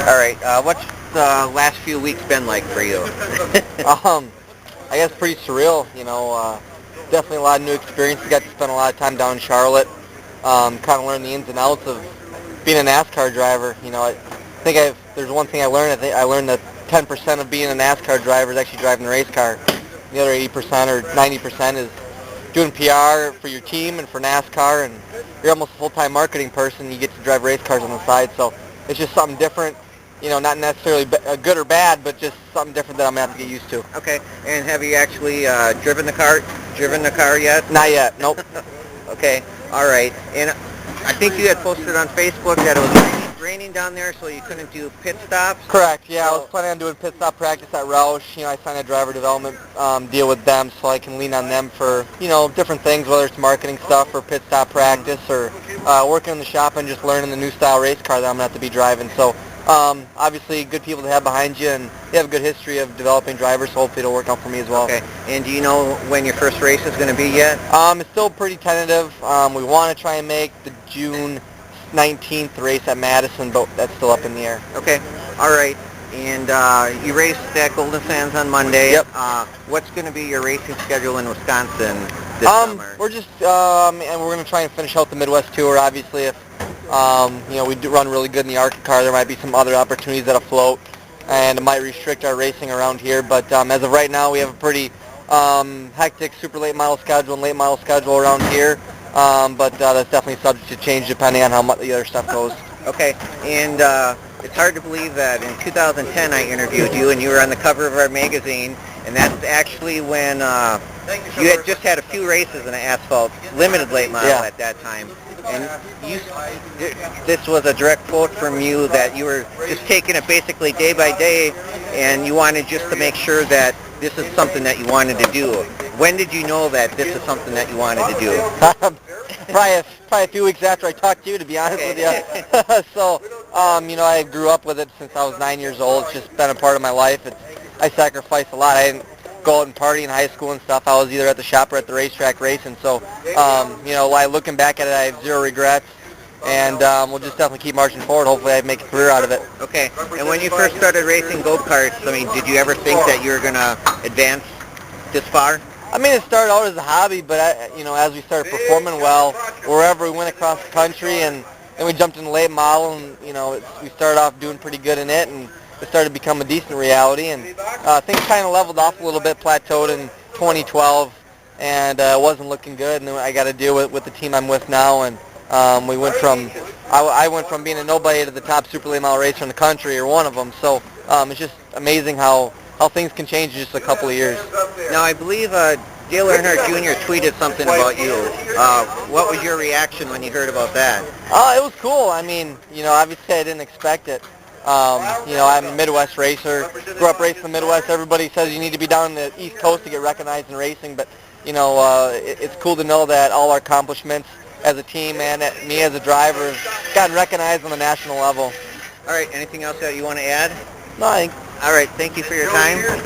All right. What's the last few weeks been like for you? I guess pretty surreal. Definitely a lot of new experiences. Got to spend a lot of time down in Charlotte. Kind of learn the ins and outs of being a NASCAR driver. I think there's one thing I learned. I learned that 10% of being a NASCAR driver is actually driving the race car. The other 80% or 90% is doing PR for your team and for NASCAR, and you're almost a full-time marketing person. You get to drive race cars on the side, so it's just something different. Not necessarily good or bad, but just something different that I'm gonna have to get used to. Okay. And have you actually driven the car? Driven the car yet? Not yet. Nope. Okay. All right. And I think you had posted on Facebook that it was raining down there, so you couldn't do pit stops. Correct. Yeah, I was planning on doing pit stop practice at Roush. I signed a driver development deal with them, so I can lean on them for different things, whether it's marketing stuff or pit stop practice or working in the shop and just learning the new style race car that I'm gonna have to be driving. So obviously, good people to have behind you, and they have a good history of developing drivers. So hopefully, it'll work out for me as well. Okay. And do you know when your first race is going to be yet? It's still pretty tentative. We want to try and make the June 19th race at Madison, but that's still up in the air. Okay. All right. And you raced at Golden Sands on Monday. Yep. What's going to be your racing schedule in Wisconsin this summer? We're just, and we're going to try and finish out the Midwest Tour. Obviously, if we do run really good in the ARCA car, there might be some other opportunities that afloat, and it might restrict our racing around here. But as of right now, we have a pretty hectic super late model schedule and late model schedule around here. But that's definitely subject to change depending on how much the other stuff goes. Okay, and it's hard to believe that in 2010 I interviewed you and you were on the cover of our magazine, and that's actually when you had just had a few races in an asphalt limited late model at that time. And this was a direct quote from you that you were just taking it basically day by day, and you wanted just to make sure that this is something that you wanted to do. When did you know that this is something that you wanted to do? Probably a few weeks after I talked to you, to be honest with you. So, I grew up with it since I was 9 years old. It's just been a part of my life. I sacrificed a lot. I didn't go out and party in high school and stuff. I was either at the shop or at the racetrack racing. So, looking back at it, I have zero regrets. And we'll just definitely keep marching forward. Hopefully I make a career out of it. Okay. And when you first started racing go-karts, did you ever think that you were going to advance this far? It started out as a hobby, but as we started performing well, wherever we went across the country, and then we jumped in the late model, and we started off doing pretty good in it, and it started to become a decent reality, and things kind of leveled off a little bit, plateaued in 2012, and it wasn't looking good, and then I got to deal with the team I'm with now, and we went from I went from being a nobody to the top super late model racer in the country, or one of them. So it's just amazing how things can change in just a couple of years. Now, I believe Dale Earnhardt Jr. tweeted something about you. What was your reaction when you heard about that? It was cool. Obviously I didn't expect it. I'm a Midwest racer. Grew up racing the Midwest. Everybody says you need to be down in the East Coast to get recognized in racing, but it's cool to know that all our accomplishments as a team and me as a driver have gotten recognized on the national level. All right. Anything else that you want to add? No, All right. Thank you for your time.